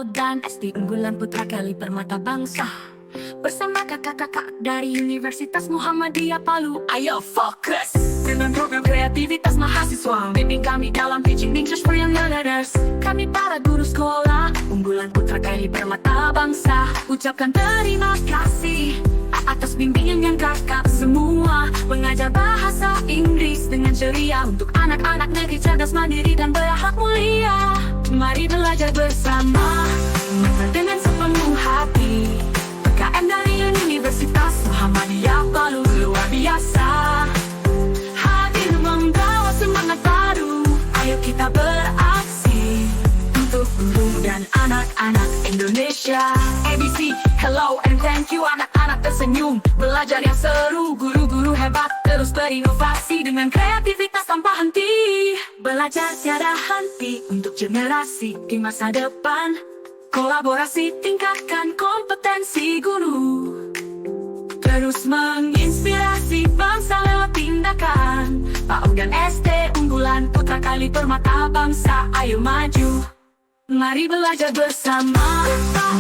Palu dan SD unggulan putra kali permata bangsa. Bersama kakak-kakak dari Universitas Muhammadiyah Palu, ayo fokus! Dengan program kreativitas mahasiswa, bimbing kami dalam teaching English for young learners. Kami para guru sekolah, unggulan putra kali permata bangsa, ucapkan terima kasih atas bimbingan yang kakak semua. Mengajar bahasa Inggris dengan ceria untuk anak-anak negeri cerdas, mandiri, dan berhak mulia. Mari belajar bersama dengan sepenuh hati. PKM dari Universitas Muhammadiyah Palu luar biasa, hadir membawa semangat baru. Ayo kita beraksi untuk guru dan anak-anak Indonesia. ABC, hello and thank you. Anak-anak tersenyum, belajar yang seru. Guru-guru hebat, terus berinovasi dengan kreativitas tanpa henti. Belajar tiada henti untuk generasi di masa depan. Kolaborasi tingkatkan kompetensi guru, terus menginspirasi bangsa lewat tindakan. PAUD dan SD unggulan putra kali permata bangsa, ayo maju. Mari belajar bersama,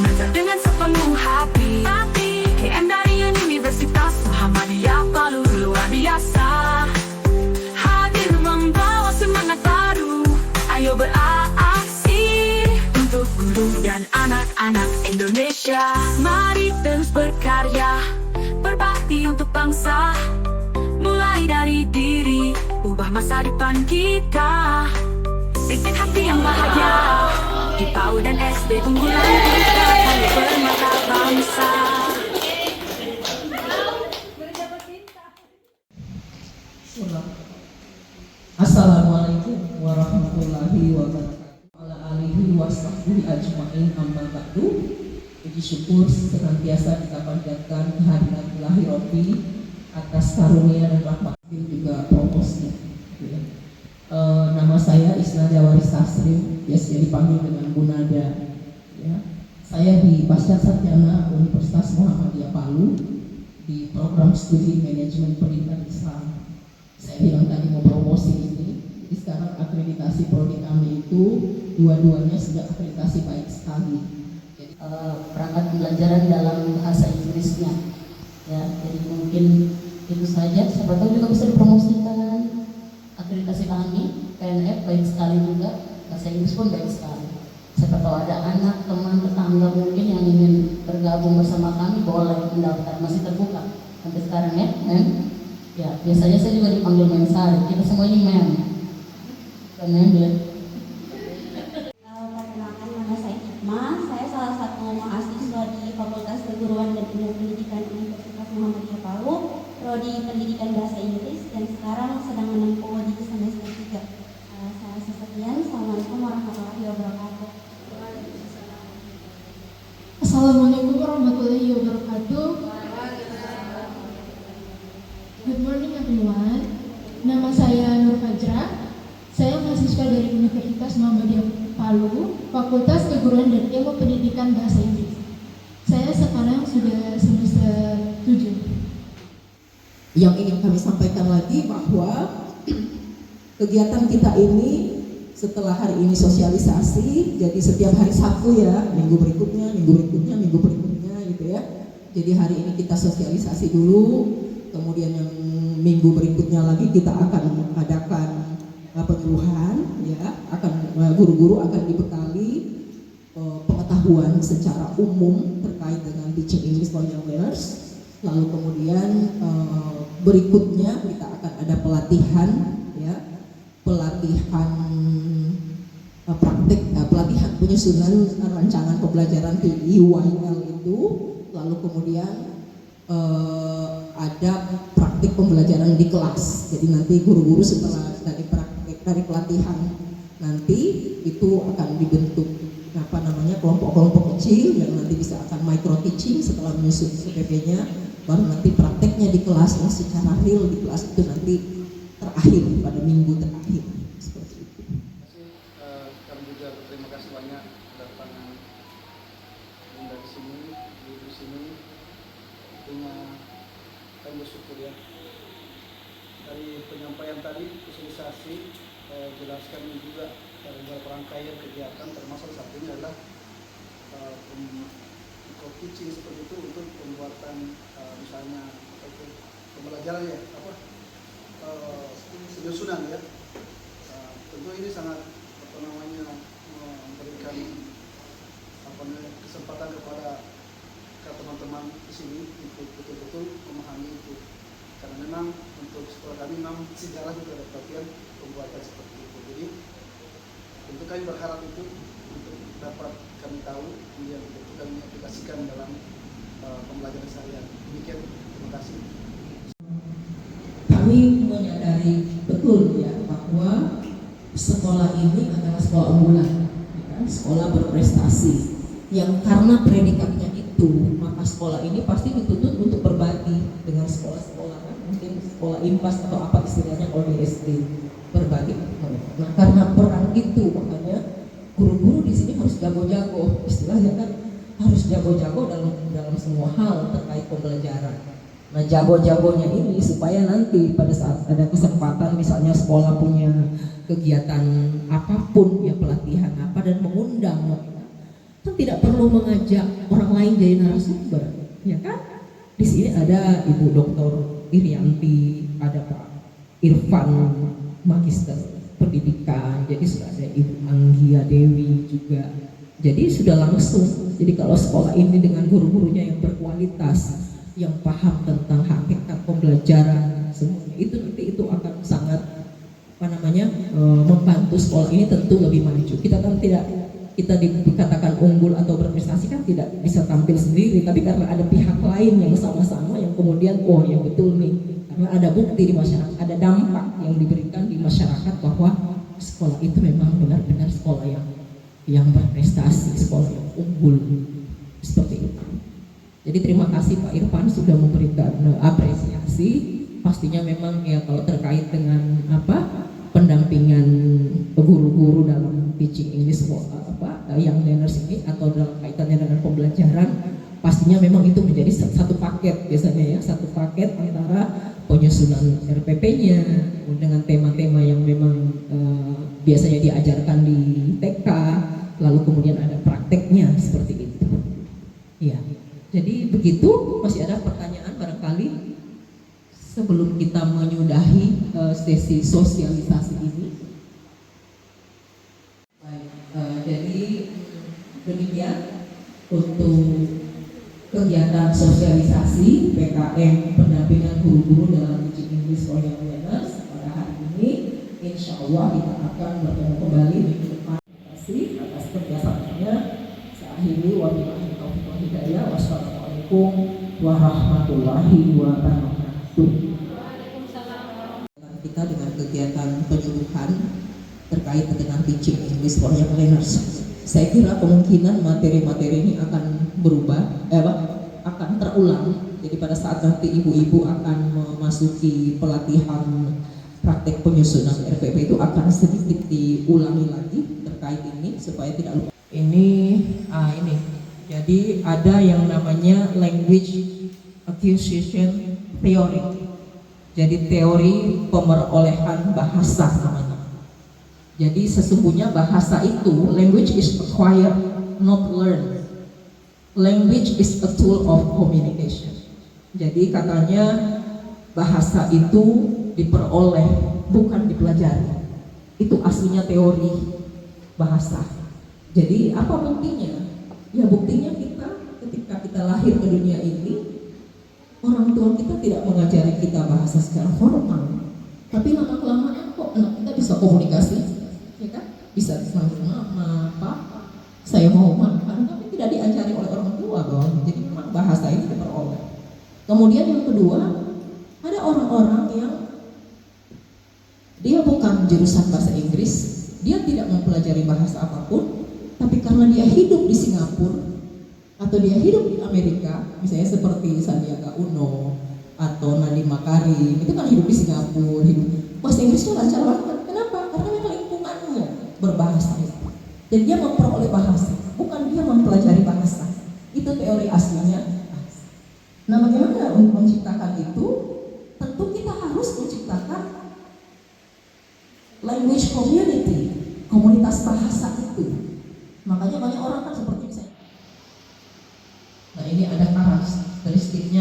belajar dengan sepenuh hati. KM dari Universitas Muhammadiyah Palu luar biasa, hadir membawa semangat baru. Ayo beraksi untuk guru dan anak-anak Indonesia. Mari terus berkarya, berbakti untuk bangsa. Mulai dari diri, ubah masa depan kita. Pimpin hati yang bahagia di PAUD dan SD unggulan putra kali permata bangsa. Assalamualaikum warahmatullahi wabarakatuh. Ala alihi wasahbihi ajma'in, amma ba'du. Puji syukur senantiasa kita panjatkan kehadirat Ilahi Rabbi atas karunia dan rahmat juga promosi. Nama saya Isna Jawaris Tasrim, biasa dipanggil dengan Bu Nada. Ya. Saya di Pasca Sarjana Universitas Muhammadiyah Palu di program studi manajemen pendidikan Islam. Saya bilang tadi mau promosi ini, jadi sekarang akreditasi prodi kami itu dua-duanya sudah akreditasi baik sekali. Jadi, perangkat pembelajaran dalam bahasa Inggrisnya, ya. Jadi mungkin itu saja. Siapa tahu juga bisa dipromosikan akreditasi kami. PNF baik sekali juga, bahasa Inggris pun baik sekali. Siapa tahu ada anak, teman, tetangga mungkin yang ingin bergabung bersama kami, boleh mendaftar, masih terbuka sampai sekarang ya, men. Ya, biasanya saya juga dipanggil Mensari, kita semua ini men. Karena dia. Perkenalkan, nama saya Hikmah, saya salah satu mahasiswa di Fakultas Keguruan dan Ilmu Pendidikan Universitas Muhammadiyah Palu, prodi Pendidikan Bahasa Inggris, dan sekarang sedang menempuh di semester 3. Saya sekian, Assalamualaikum warahmatullahi wabarakatuh. Assalamualaikum warahmatullahi wabarakatuh. Good morning everyone. Nama saya Nur Fajra. Saya mahasiswa dari Universitas Muhammadiyah Palu, Fakultas Keguruan dan Ilmu Pendidikan Bahasa Inggris. Saya sekarang sudah semester 7. Yang ingin kami sampaikan lagi bahwa kegiatan kita ini setelah hari ini sosialisasi, jadi setiap hari Sabtu ya, minggu berikutnya gitu ya. Jadi hari ini kita sosialisasi dulu, kemudian yang minggu berikutnya lagi kita akan adakan penyuluhan ya, guru-guru akan dibekali pengetahuan secara umum terkait dengan teaching English for young learners. Lalu kemudian berikutnya kita akan ada pelatihan ya, pelatihan penyusunan rancangan pembelajaran di UYL itu. Lalu kemudian ada praktik pembelajaran di kelas. Jadi nanti guru-guru setelah dari pelatihan nanti itu akan dibentuk kelompok-kelompok kecil yang nanti bisa akan micro teaching setelah menyusun SPP-nya, baru nanti prakteknya di kelas, yang secara real di kelas itu nanti terakhir pada minggu terakhir seperti itu. Kami juga berterima kasih banyak kedatangan dari sini, di sini. Tentunya kami bersyukur ya. Dari penyampaian tadi, sosialisasi, jelaskan juga dari rangkaian kegiatan, termasuk satunya adalah teaching seperti itu untuk pembuatan misalnya pembelajaran ya penyusunan ya. Tentu ini sangat memberikan kesempatan kepada teman-teman di sini untuk betul-betul memahami itu, karena memang untuk sekolah kami memang sejarah juga ada pelatihan pembuatan seperti itu. Jadi tentu kami berharap itu untuk dapat kami tahu kemudian betul kami aplikasikan dalam pembelajaran seharian. Demikian, terima kasih. Kami menyadari betul ya bahwa sekolah ini adalah sekolah unggulan, ya kan? Sekolah berprestasi yang karena predikatnya itu, maka sekolah ini pasti dituntut untuk berbagi dengan sekolah-sekolah, kan? Mungkin sekolah impas atau apa istilahnya kalau di SD, berbagi. Nah, karena peran itu makanya guru-guru di sini harus jago-jago, istilahnya kan harus jago-jago dalam semua hal terkait pembelajaran. Nah, jago-jagonya ini supaya nanti pada saat ada kesempatan misalnya sekolah punya kegiatan apapun ya, pelatihan apa dan mengundang, kan tidak perlu mengajak orang lain jadi narasumber, ya kan? Di sini ada Ibu Dr. Irianti, ada Pak Irfan, Magister Pendidikan, jadi sudah ada Ibu Anggia Dewi juga. Jadi sudah langsung. Jadi kalau sekolah ini dengan guru-gurunya yang berkualitas, yang paham tentang hakikat pembelajaran semuanya, itu nanti itu akan sangat membantu sekolah ini tentu lebih maju. Kita kan tidak, kita dikatakan unggul atau berprestasi kan tidak bisa tampil sendiri, tapi karena ada pihak lain yang sama-sama yang kemudian oh ya betul nih, karena ada bukti di masyarakat, ada dampak yang diberikan di masyarakat bahwa sekolah itu memang benar-benar sekolah yang berprestasi, sekolah yang unggul seperti itu. Jadi terima kasih Pak Irfan sudah memberikan apresiasi. Pastinya memang ya kalau terkait dengan pendampingan guru-guru dalam teaching English yang learners ini atau dalam kaitannya dengan pembelajaran, pastinya memang itu menjadi satu paket biasanya ya, satu paket antara penyusunan RPP-nya dengan tema-tema yang memang biasanya diajarkan di TK, lalu kemudian ada prakteknya seperti itu. Ya. Jadi begitu, masih ada pertanyaan barangkali sebelum kita menyudahi sesi sosialisasi ini. Baik, jadi demikian untuk kegiatan sosialisasi PKM pendampingan guru-guru dalam teaching English for Young Learners pada hari ini. Insya Allah kita akan bertemu kembali minggu depan. Terima kasih atas kerjasamanya. Saya akhiri wabillahi taufiq wal hidayah. Wassalamualaikum warahmatullahi wabarakatuh. Kita dengan kegiatan penyuluhan terkait dengan teaching English for Young Learners. Saya kira kemungkinan materi-materi ini akan berubah, akan terulang. Jadi pada saat nanti ibu-ibu akan memasuki pelatihan praktek penyusunan RPP itu akan sedikit diulangi lagi terkait ini supaya tidak lupa. Ini. Jadi ada yang namanya language acquisition theory. Jadi teori pemerolehan bahasa namanya. Jadi sesungguhnya bahasa itu, language is acquired, not learned. Language is a tool of communication. Jadi katanya bahasa itu diperoleh, bukan dipelajari. Itu aslinya teori bahasa. Jadi apa buktinya? Ya buktinya ketika kita lahir ke dunia ini, orang tua kita tidak mengajari kita bahasa secara formal. Tapi lama-kelamaan kok anak kita bisa komunikasi, ya kan? Bisa manggil mama, papa, saya mau makan, tapi tidak diajari oleh orang tua dong. Jadi memang bahasa ini diperoleh. Kemudian yang kedua, ada orang-orang yang dia bukan jurusan bahasa Inggris, dia tidak mempelajari bahasa apapun, tapi karena dia hidup di Singapura atau dia hidup di Amerika, misalnya seperti Sandiaga Uno atau Nadiem Makarim, itu kan hidup di Singapura, bahasa Inggrisnya lancar banget. Kenapa? Karena memang lingkungannya berbahasa itu. Jadi dia memperoleh bahasa, bukan dia mempelajari bahasa. Itu teori aslinya. Nah, bagaimana untuk menciptakan itu? Tentu kita harus menciptakan language community, komunitas bahasa itu. Makanya banyak orang kan seperti misalnya ini ada karakteristik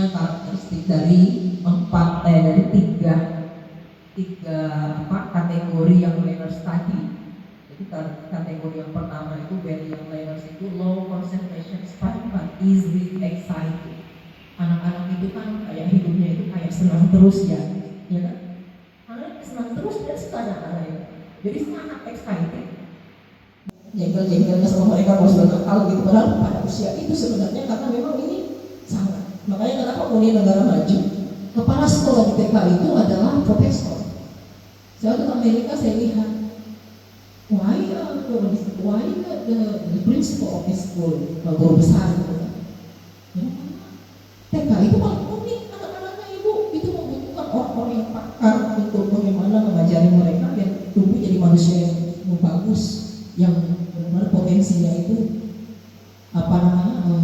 dari tiga kategori yang learners tadi. Jadi kategori yang pertama itu band yang learners itu low concentration span but easily excited. Anak-anak itu kan kayak hidupnya itu kayak senang terus ya kan? Anak senang terus dan suka anak-anak itu. Jadi sangat excited. Jengkel-jengkelnya sama mereka kalau sudah nakal gitu, padahal pada usia itu sebenarnya karena memang ini sangat. Makanya kenapa Uni negara maju kepala sekolah di TK itu adalah profesor. Saya ke Amerika, saya lihat why the principal of the school, guru besar gitu kan. TK itu paling unik, anak-anaknya ibu itu membutuhkan orang-orang yang pakar untuk bagaimana mengajari mereka yang tumbuh jadi manusia yang bagus, yang benar potensinya itu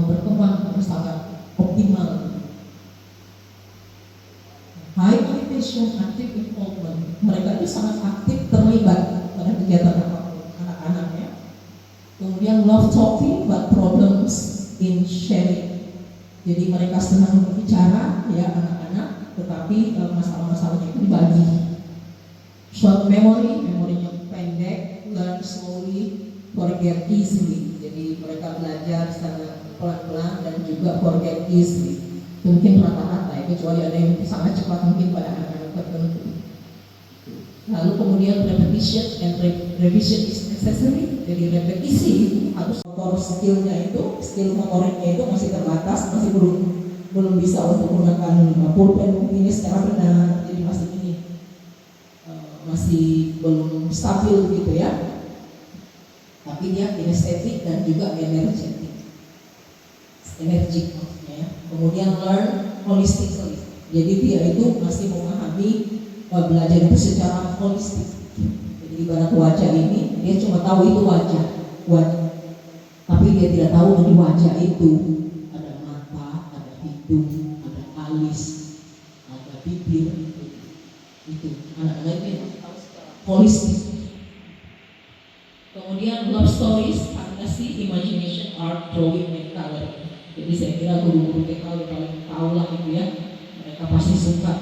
berkembang sangat optimal. High motivation, active involvement. Mereka itu sangat aktif terlibat pada kegiatan anak-anak ya. Kemudian love talking but problems in sharing. Jadi mereka senang berbicara ya anak-anak, tetapi masalah-masalahnya itu dibagi. Short memory, memorinya pendek, learn slowly, forget easily. Jadi mereka belajar secara pelan-pelan dan juga forget easily. Mungkin rata-rata ya, kecuali ada yang sangat cepat mungkin pada anak-anak tertentu. Lalu kemudian repetition and revision is necessary. Jadi repetisi itu harus motor skillnya itu, skill motoriknya itu masih terbatas, masih belum bisa untuk menggunakan pulpen ini secara benar. Jadi masih belum stabil gitu ya. Tapi dia kinestetik dan juga energetik maksudnya ya. Kemudian learn holistically. Jadi dia itu masih memahami belajar itu secara holistik. Jadi ibarat wajah ini, dia cuma tahu itu wajah. Tapi dia tidak tahu di wajah itu ada mata, ada hidung, ada alis, ada bibir. Itu anak-anak itu tahu secara holistik. Kemudian love stories, fantasy, imagination, art, drawing, and coloring. Jadi saya kira guru-guru TK paling tahu lah itu ya. Mereka pasti suka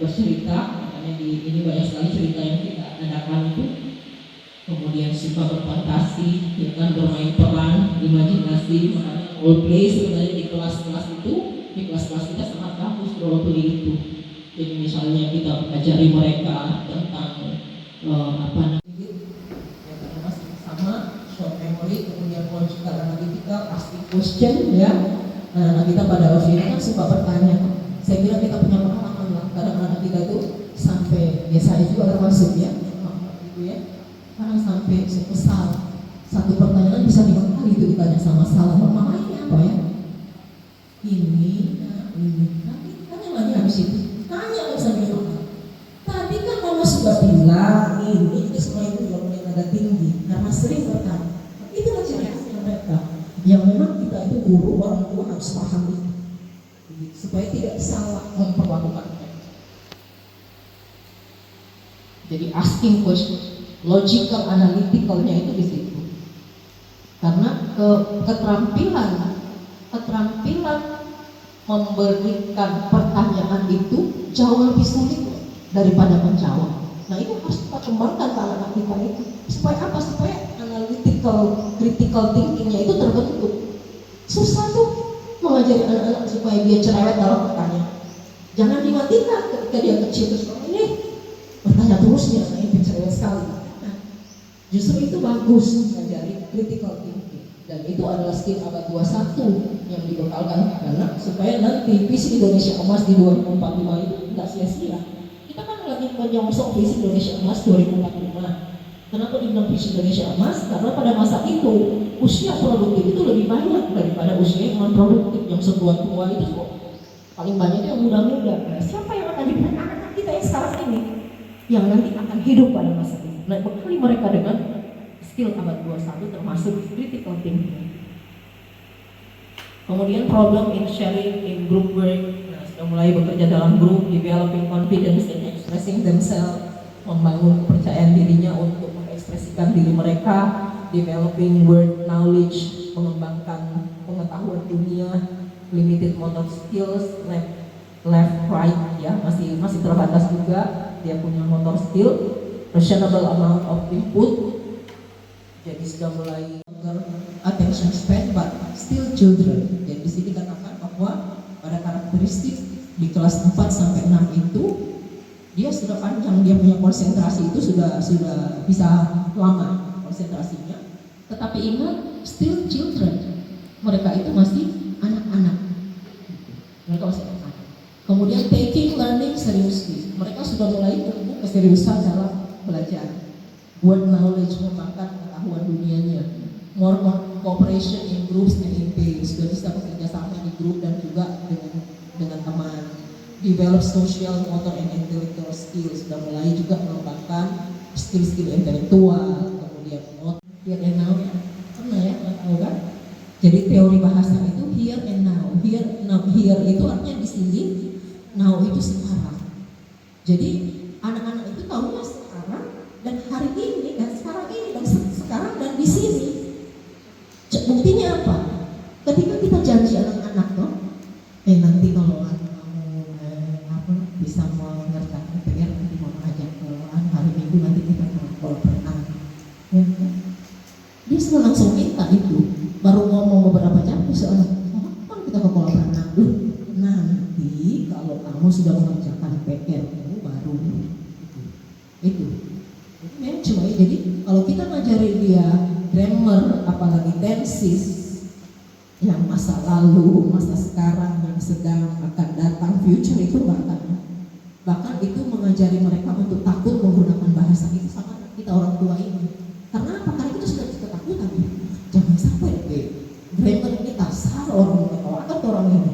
bercerita, makanya di ini banyak sekali cerita yang kita adakan itu. Kemudian suka berfantasi, ya kan, bermain peran, imajinasi, makanya role play sebenarnya di kelas-kelas itu, di kelas-kelas kita sangat bagus role play itu. Jadi misalnya kita mengajari mereka tentang kemudian logical analytical, asking question ya. Nah, kita pada usia kan suka bertanya. Saya kira kita punya pengalaman lah. Kadang anak kita tuh sampai, ya saya juga termasuk ya, gitu ya. Kadang sampai kesal. Satu pertanyaan bisa 5 kali itu ditanya sama salah. Mama ini apa ya? Ini. Nanti tanya lagi habis itu. Tanya lagi sampai mana? Tadi kan mama sudah bilang ini semua itu juga punya nada tinggi. Karena sering bertanya. Itulah ciri khasnya mereka. Yang memang kita itu guru, orang tua harus paham itu supaya tidak salah memperlakukan mereka. Jadi asking question, logical, analyticalnya itu di situ. Karena keterampilan memberikan pertanyaan itu jauh lebih sulit daripada menjawab. Nah itu harus kita kembangkan ke anak-anak kita itu. Supaya apa? Supaya critical thinkingnya itu terbentuk. Susah tuh mengajari anak-anak supaya dia cerewet dalam pertanyaan. Jangan dimatikan ketika dia kecil terus ini bertanya terusnya, saya ingin cerewet sekali. Nah, justru itu bagus mengajari critical thinking, dan itu adalah skill abad 21 yang dibekalkan anak supaya nanti visi Indonesia Emas di 2045 itu tidak sia-sia. Kita kan lagi menyongsong visi Indonesia Emas 2045. Kenapa dibilang visi Indonesia Emas? Karena pada masa itu usia produktif itu lebih banyak daripada usia yang non produktif, yang setua-tua itu paling banyak yang muda-muda. Nah, siapa yang akan diberikan anak-anak kita yang sekarang ini yang nanti akan hidup pada masa ini? Nah, bekali mereka dengan skill abad 21 termasuk critical thinking. Kemudian problem in sharing in group work. Nah, sudah mulai bekerja dalam grup, developing confidence and expressing themselves, membangun kepercayaan dirinya untuk mengekspresikan diri mereka, developing word knowledge, mengembangkan pengetahuan dunia, limited motor skills, left right ya, masih terbatas juga dia punya motor skill, reasonable amount of input, jadi sudah mulai attention span but still children. Jadi di sini katakan bahwa pada karakteristik di kelas 4 sampai 6 itu dia sudah panjang, dia punya konsentrasi itu sudah bisa lama konsentrasinya. Tetapi ingat, still children. Mereka itu masih anak-anak. Mereka masih anak-anak. Kemudian taking learning seriously. Mereka sudah mulai tumbuh keseriusan dalam belajar. Word knowledge merupakan pengetahuan dunianya. More cooperation in groups and in peers. Sudah bisa bekerja sama di grup dan juga dengan teman. Develop social, motor, and intellectual skills. Sudah mulai juga mengembangkan skill-skill intelektual. Kemudian here and now, pernah ya, tahu kan? Jadi teori bahasa itu here and now. Here itu artinya di sini, now itu sekarang. Jadi anak-anak itu tahunya sekarang dan hari ini dan sekarang ini dan sekarang dan di sini. Buktinya apa? Ketika kita janji anak-anak tuh, nanti kalau kamu bisa mengerjakan PR nanti mau ajak ke hari Minggu nanti kita ke kolam renang. Ya, dia sudah langsung minta itu. Baru ngomong beberapa jam seorang, kapan kita ke kolam renang dulu? Nanti kalau kamu sudah mengerjakan PR baru itu. Memang cuma jadi kalau kita ngajarin dia grammar, apalagi tenses yang masa lalu, masa sekarang, yang sedang, akan datang, future itu bahkan itu mengajari mereka untuk takut menggunakan bahasa itu sama kita orang tua ini. Karena apa? Karena kita sudah ketakutan. Jangan sampai grammar ini kasar, orang orang ini.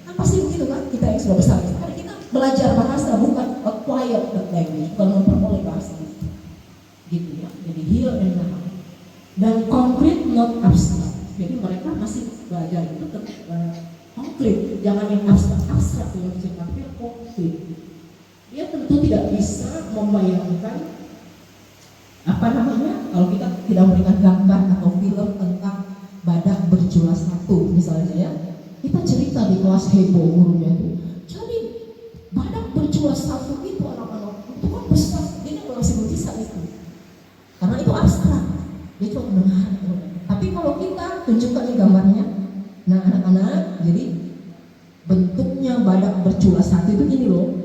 Kan pasti begitu kan? Kita yang sudah besar. Karena kita belajar bahasa bukan acquire the language, bukan memperoleh bahasa itu. Gitu ya. Jadi here and now. Dan concrete, not abstract. Jadi mereka masih belajar itu konkret, jangan yang abstrak yang tapi konkret. Dia tentu tidak bisa membayangkan kalau kita tidak memberikan gambar atau film tentang badak berjula satu misalnya ya. Kita cerita di kelas heboh gurunya itu. Jadi badak berjula satu itu anak-anak itu kan besar, dia masih bisa itu. Karena itu abstrak, dia cuma mendengar. Tapi kalau kita tunjukkan di gambarnya, nah anak-anak, jadi bentuknya badak bercula satu itu gini loh.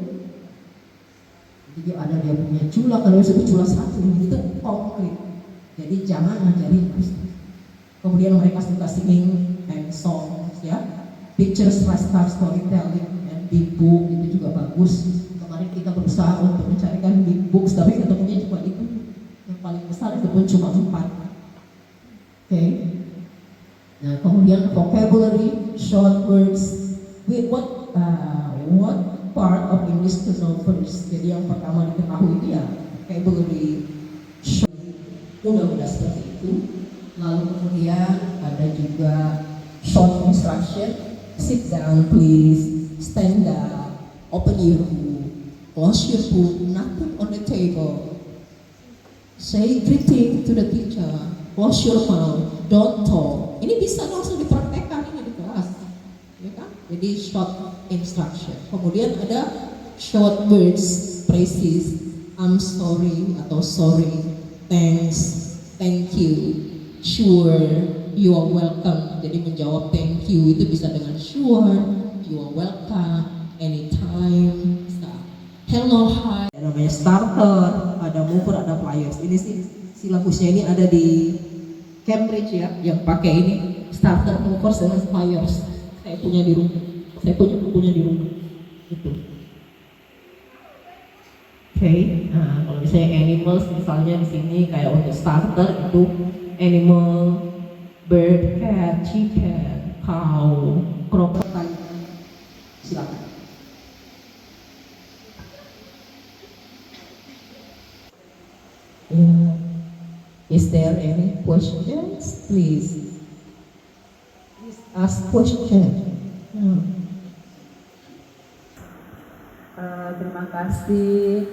Jadi ada dia punya cula, kalau disebut cula satu itu konkret. Jadi jangan ngajarin terus. Kemudian mereka suka singing and songs ya, pictures, storytelling, and big book itu juga bagus. Kemarin kita berusaha untuk mencarikan big books, tapi ketemunya cuma itu. Yang paling besar itu pun cuma 4. Oke. Nah, kemudian vocabulary, short words. What part of English to know first? Jadi yang pertama diketahui itu ya vocabulary, short, mudah-mudah seperti itu. Lalu kemudian ada juga short instruction. Sit down, please. Stand up. Open your book. Close your book. Nothing on the table. Say greeting to the teacher. Close your mouth, don't talk. Ini bisa langsung dipraktekkan ini di kelas, ya kan? Jadi short instruction. Kemudian ada short words, phrases. I'm sorry atau sorry, thanks, thank you, sure, you are welcome. Jadi menjawab thank you itu bisa dengan sure, you are welcome, anytime. Hello, hi. Ada namanya starter, ada mover, ada flyers. Ini sih silabusnya ini ada di Cambridge ya, yang pakai ini starter, movers, dan flyers. Saya punya di rumah. Saya punya bukunya di rumah. Gitu. Oke. Nah, kalau misalnya animals, misalnya di sini kayak untuk starter itu animal, bird, cat, chicken, cow, crocodile. Silakan. Is there any questions? Please ask question. Terima kasih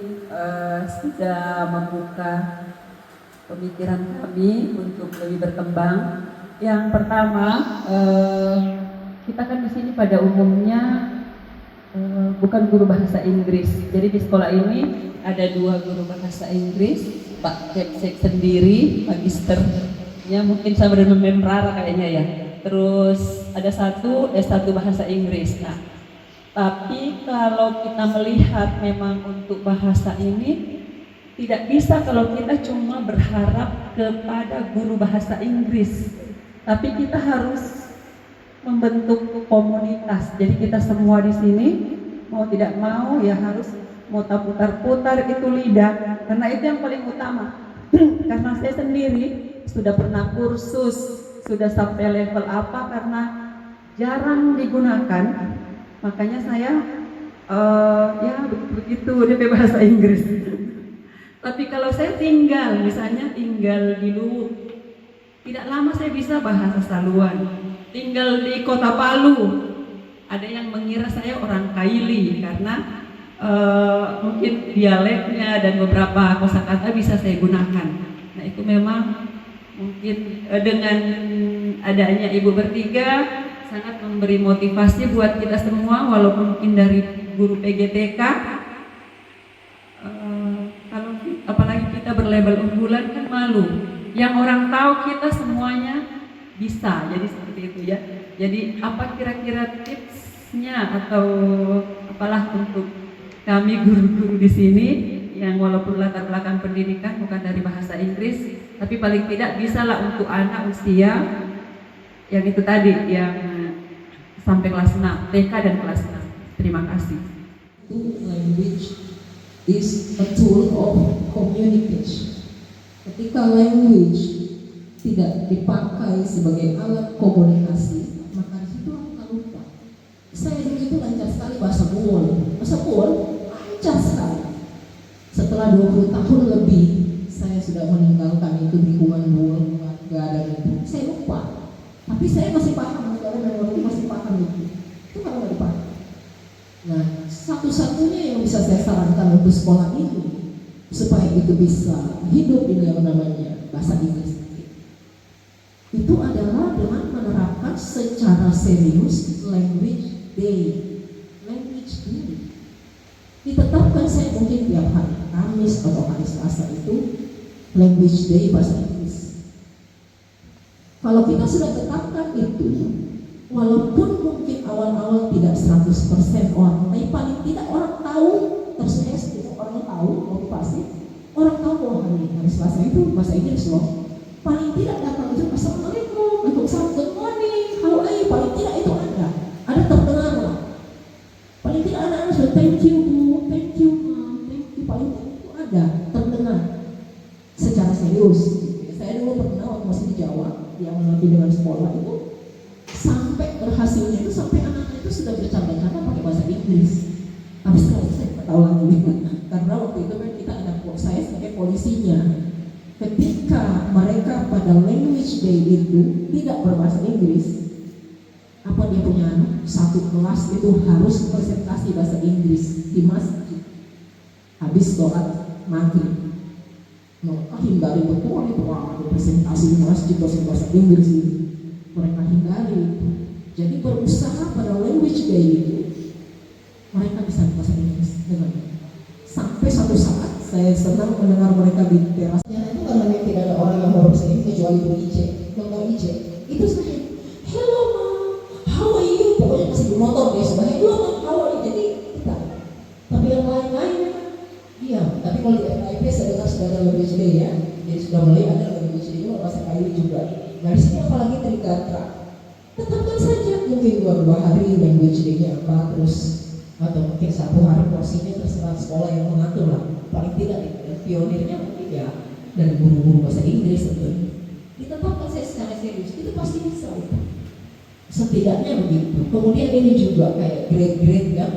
sudah membuka pemikiran kami untuk lebih berkembang. Yang pertama, kita kan di sini pada umumnya bukan guru bahasa Inggris. Jadi di sekolah ini ada 2 guru bahasa Inggris, Pak Kepsek sendiri, magisternya mungkin sama dengan Mem Rara kayaknya ya. Terus ada 1 S1 bahasa Inggris. Nah, tapi kalau kita melihat memang untuk bahasa ini tidak bisa kalau kita cuma berharap kepada guru bahasa Inggris. Tapi kita harus membentuk komunitas. Jadi kita semua di sini mau tidak mau ya harus mau putar-putar itu lidah, karena itu yang paling utama. Karena saya sendiri sudah pernah kursus, sudah sampai level apa karena jarang digunakan, makanya saya ya begitu DP bahasa Inggris. Tapi kalau saya misalnya tinggal di Luwuk, tidak lama saya bisa bahasa Saluan. Tinggal di Kota Palu, ada yang mengira saya orang Kaili karena mungkin dialeknya dan beberapa kosakata bisa saya gunakan. Nah itu memang mungkin dengan adanya ibu bertiga sangat memberi motivasi buat kita semua, walaupun mungkin dari guru PGTK. Kalau apalagi kita berlabel unggulan kan malu. Yang orang tahu kita semuanya bisa, jadi seperti itu ya. Jadi apa kira-kira tipsnya atau apalah untuk kami guru-guru di sini yang walaupun latar belakang pendidikan bukan dari bahasa Inggris, tapi paling tidak bisalah untuk anak usia yang itu tadi, yang sampai kelas 6, TK dan kelas 6. Terima kasih. Language is a tool of communication. Ketika language tidak dipakai sebagai alat komunikasi, maka di situ akan lupa. Saya dulu itu lancar sekali bahasa Buol. Bahasa Buol lancar sekali. Setelah 20 tahun lebih, saya sudah meninggalkan itu lingkungan Buol, keluarga dan itu. Saya lupa. Tapi saya masih paham, negara memori masih paham itu. Itu kalau nggak dipakai. Nah, satu-satunya yang bisa saya sarankan untuk sekolah ini supaya itu bisa hidup ini yang namanya bahasa Inggris itu adalah dengan menerapkan secara serius language day. Language day ditetapkan saya mungkin tiap hari Kamis atau hari Selasa itu language day bahasa Inggris. Kalau kita sudah tetapkan itu, walaupun mungkin awal-awal tidak 100% orang, tapi paling tidak orang tahu, terus orang tahu motivasi, orang tahu bahwa hari Selasa itu bahasa Inggris loh. Paling tidak datang itu Assalamualaikum, untuk salam good morning, how are you, paling tidak itu ada terdengar lah. Paling tidak anak-anak sudah thank you bu, thank you ma, thank you, paling tidak itu ada terdengar secara serius. Saya dulu pernah waktu masih di Jawa yang melatih dengan sekolah itu sampai berhasilnya itu sampai anak-anak itu sudah bercanda-canda pakai bahasa Inggris. Tapi sekarang saya tidak tahu lagi karena waktu itu kan kita ada saya sebagai polisinya. Ketika mereka pada language day itu tidak berbahasa Inggris, apa dia punya satu kelas itu harus presentasi bahasa Inggris di masjid habis sholat maghrib. Mereka hindari betul itu presentasi di masjid bahasa Inggris itu. Mereka hindari itu. Jadi berusaha pada language day itu mereka bisa bahasa Inggris dengan sampai suatu saat saya senang mendengar mereka di teras. Itu karena tidak ada orang yang mau bahasa Inggris kecuali Bu IJ, Dr. IJ. Itu saya, hello ma, how are you? Pokoknya masih di motor dia sudah, hello ma, how are you? Jadi kita. Tapi yang lain-lain, iya. Tapi kalau di FIP saya dengar sudah ada language day ya. Jadi sudah mulai ada language day juga bahasa Kaili juga. Nah di sini apalagi Trikatra. Tetapkan saja mungkin 2 hari language day-nya apa terus atau mungkin 1 hari porsinya terserah sekolah yang mengatur lah. Paling tidak pionirnya mungkin ya dari guru-guru bahasa Inggris tentunya. Ditetapkan saya secara serius itu pasti bisa. Setidaknya begitu. Kemudian ini juga kayak grade-grade ya.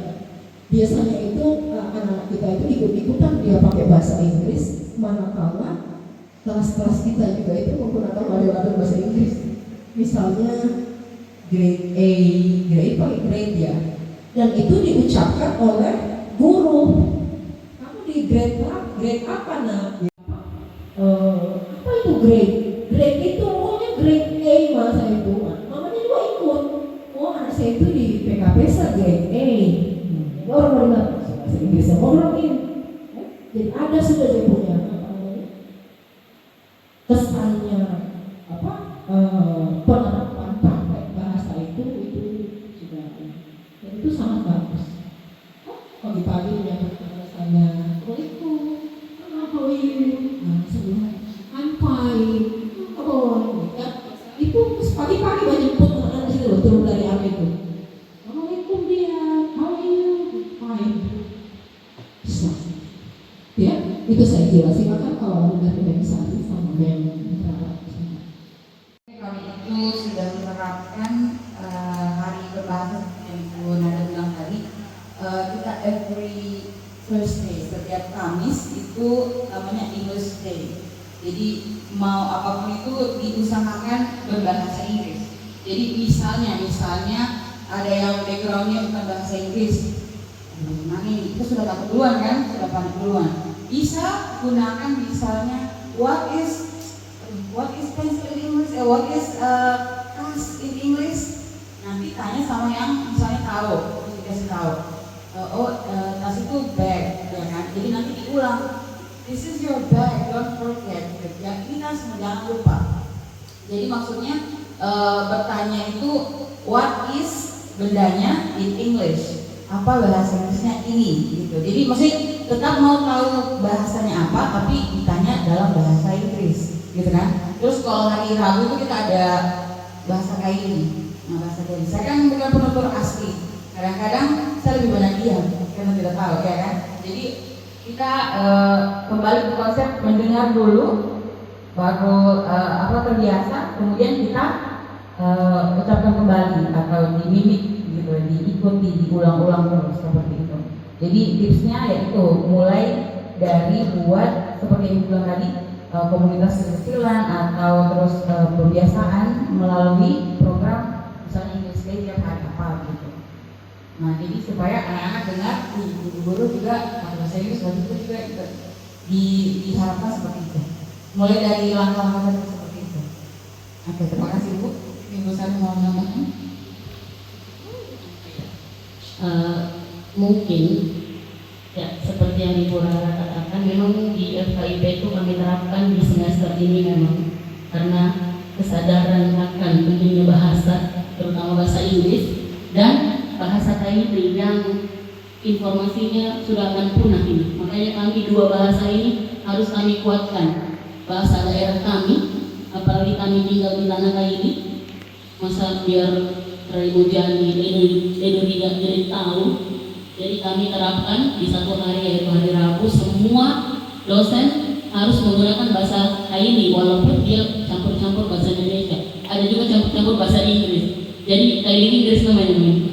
Biasanya itu anak-anak kita itu ikut-ikutan dia pakai bahasa Inggris, manakala kelas-kelas kita juga itu menggunakan label-label bahasa Inggris. Misalnya grade A, grade ya. Dan itu diucapkan oleh guru. Kamu di grade apa nak? Apa itu grade? Grade itu pokoknya grade A masa itu. Mamanya juga ikut. Oh anak saya Inggrisnya mau login. Ya. Jadi ada sudah dia punya kesannya penerapan praktek bahasa itu sudah, dan itu sangat bagus. Pagi-pagi menyampaikan bahasanya, Assalamualaikum, how are you? Sebelumnya, I'm fine. Itu pagi-pagi banyak pun anak-anak situ loh, turun dari apa itu. Assalamualaikum dia, how are you? Fine. Ya, itu saya kira silakan kalau ada organisasi sama yang kami itu sudah menerapkan hari berbahasa yang Bu Nada bilang tadi. Kita every Thursday, setiap Kamis itu namanya English Day. Jadi mau apapun itu diusahakan berbahasa Inggris. Jadi misalnya ada yang backgroundnya bukan bahasa Inggris, nah ini kita sudah dapat duluan kan, sudah pandai duluan. Bisa gunakan misalnya what is pencil in English, what is tas in English. Nanti tanya sama yang misalnya tahu, terus dikasih tahu. Tas itu bag, ya kan? Jadi nanti diulang. This is your bag, don't forget. Yang ini tas, jangan lupa. Jadi maksudnya bertanya itu what is bendanya in English, apa bahasa Inggrisnya ini, gitu. Jadi maksudnya tetap mau tahu bahasanya apa, tapi ditanya dalam bahasa Inggris, gitu kan? Terus kalau hari Rabu itu kita ada bahasa kayak ini, bahasa kayak ini. Saya kan bukan penutur asli. Kadang-kadang saya lebih banyak diam karena tidak tahu, ya kan? Jadi kita kembali ke konsep mendengar dulu, baru terbiasa, kemudian kita ucapkan kembali atau dimimik gitu, diikuti, diulang-ulang terus seperti itu. Jadi tipsnya yaitu mulai dari buat seperti yang bilang tadi, komunitas kecil-kecilan atau terus pembiasaan melalui program misalnya English Day tiap hari apa gitu. Nah, jadi supaya anak-anak dengar, guru juga bahasa Inggris waktu itu juga diharapkan seperti itu. Mulai dari langkah-langkah seperti itu. Oke, terima kasih Bu. Ibu Sari mau menambahkan? Mungkin ya seperti yang Ibu Rara katakan, memang di FKIP itu kami terapkan di semester ini memang karena kesadaran akan pentingnya bahasa, terutama bahasa Inggris dan bahasa Thailand yang informasinya sudah akan punah ini. Makanya kami dua bahasa ini harus kami kuatkan. Bahasa daerah kami, apalagi kami tinggal di tanah ini, masa biar Raimu Jani, Edo tidak jadi tahu. Jadi kami terapkan di satu hari, yaitu hari Rabu, semua dosen harus menggunakan bahasa Thailand walaupun dia campur-campur bahasa Indonesia. Ada juga campur-campur bahasa Inggris. Jadi Thailand Inggris namanya.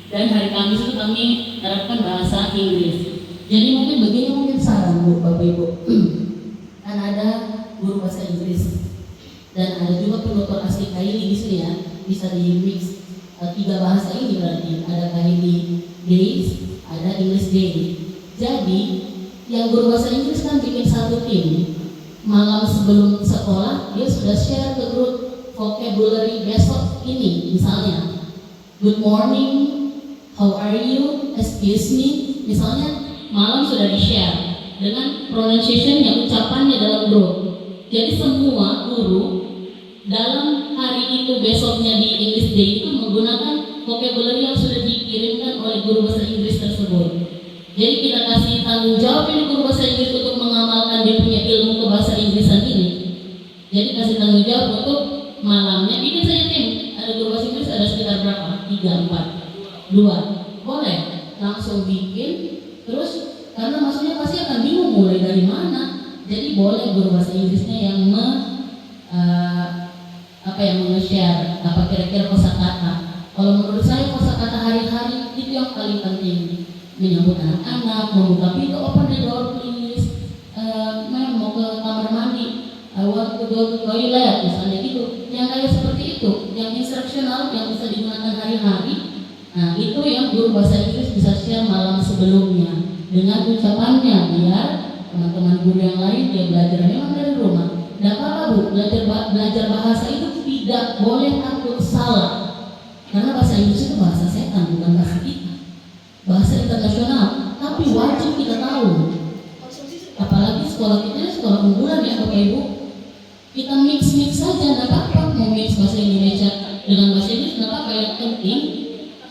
Dan hari Kamis itu kami terapkan bahasa Inggris. Jadi mungkin saran Bu, Bapak Ibu. Kan ada guru bahasa Inggris dan ada juga penutur asli Kaili di sini ya, bisa di mix tiga bahasa ini berarti ada Kaili Days, ada English Day. Jadi yang guru bahasa Inggris kan bikin satu tim, malam sebelum sekolah dia sudah share ke grup vocabulary besok ini, misalnya good morning, how are you, excuse me, misalnya malam sudah di share dengan pronunciation yang ucapannya dalam grup. Jadi semua guru dalam hari itu besoknya di English Day itu menggunakan vocabulary yang sudah dikirimkan oleh guru bahasa Inggris tersebut. Jadi kita kasih tanggung jawab ini guru bahasa Inggris untuk mengamalkan dia punya ilmu kebahasa Inggrisan ini. Jadi kasih tanggung jawab untuk malamnya bikin saja tim. Ada guru bahasa Inggris ada sekitar berapa? 3, 4, 2. Boleh langsung bikin. Terus karena maksudnya pasti akan bingung mulai dari mana. Jadi boleh guru bahasa Inggrisnya yang nge-share apa kira-kira kosakata. Kalau menurut saya kosakata hari-hari itu yang paling penting. Menyambut anak-anak, membuka pintu, open the door please. Mau ke kamar mandi, I want to go to toilet, misalnya gitu. Yang kayak seperti itu, yang instruksional yang bisa digunakan hari-hari. Nah itu yang guru bahasa Inggris bisa share malam sebelumnya dengan ucapannya biar teman-teman guru yang lain dia belajar memang dari rumah. Tidak apa-apa Bu, belajar bahasa itu tidak boleh takut salah. Karena bahasa Inggris itu bahasa setan, bukan bahasa kita. Bahasa internasional, tapi wajib kita tahu. Apalagi sekolah kita sekolah unggulan ya Bapak Ibu. Kita mix saja, tidak apa-apa. Mau mix bahasa Indonesia dengan bahasa Inggris tidak apa-apa. Yang penting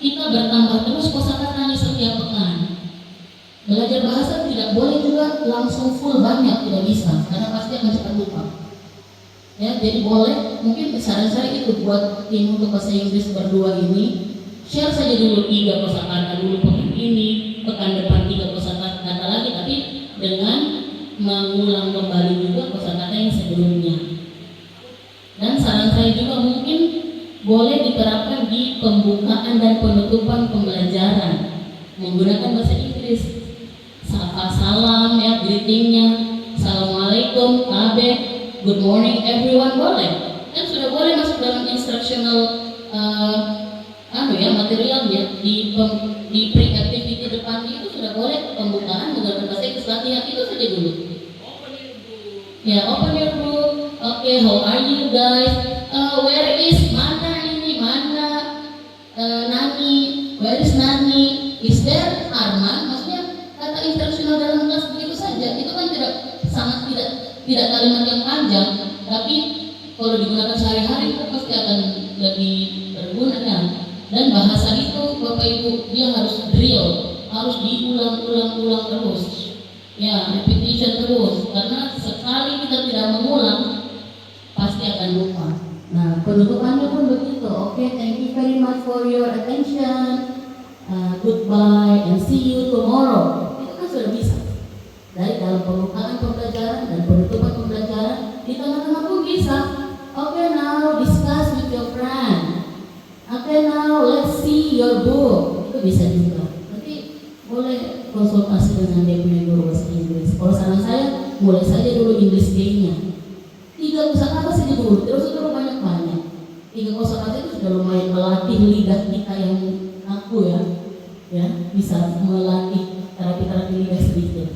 kita bertambah terus kosakatanya setiap pekan. Belajar bahasa tidak boleh juga langsung full banyak, tidak bisa, karena pasti akan cepat lupa. Ya, jadi boleh, mungkin saran saya itu buat tim untuk bahasa Inggris berdua ini, share saja dulu 3 kosakata dulu pekan ini, pekan depan 3 kosakata lagi, tapi dengan mengulang kembali juga kosakata yang sebelumnya. Dan saran saya juga mungkin boleh diterapkan di pembukaan dan penutupan pembelajaran menggunakan bahasa Inggris. Salam ya, greetingnya, assalamualaikum, kabe, good morning everyone, boleh. Kan sudah boleh masuk dalam instructional materialnya di pre-activity depan itu sudah boleh pembukaan menggunakan bahasa Inggris, latihan itu saja dulu. Ya, open your book. Okay, how are you guys? Where is Nani? Where is Nani? Is there Arman? Maksudnya kata instruksional dalam kelas begitu saja. Itu kan tidak kalimat yang panjang, tapi kalau digunakan sehari-hari itu pasti akan lebih berguna kan. Dan bahasa itu Bapak Ibu dia harus drill, harus diulang-ulang terus. Ya, repetition terus. Karena sekali kita tidak mengulang pasti akan lupa. Nah, penutupannya pun begitu. Oke, thank you very much for your attention. Goodbye and see you tomorrow. Itu kan sudah bisa. Dari dalam pembukaan pembelajaran dan penutupan pembelajaran di tengah-tengah pun bisa. Okay, now discuss with your friend. Okay, now let's see your book. Itu bisa juga. Nanti boleh konsultasi dengan dia punya guru bahasa Inggris. Kalau saran saya, mulai saja dulu English Day-nya. 3 kosakata saja dulu, terus banyak-banyak. 3 kosakata itu sudah lumayan melatih lidah kita yang aku ya bisa melatih terapi lidah sedikit.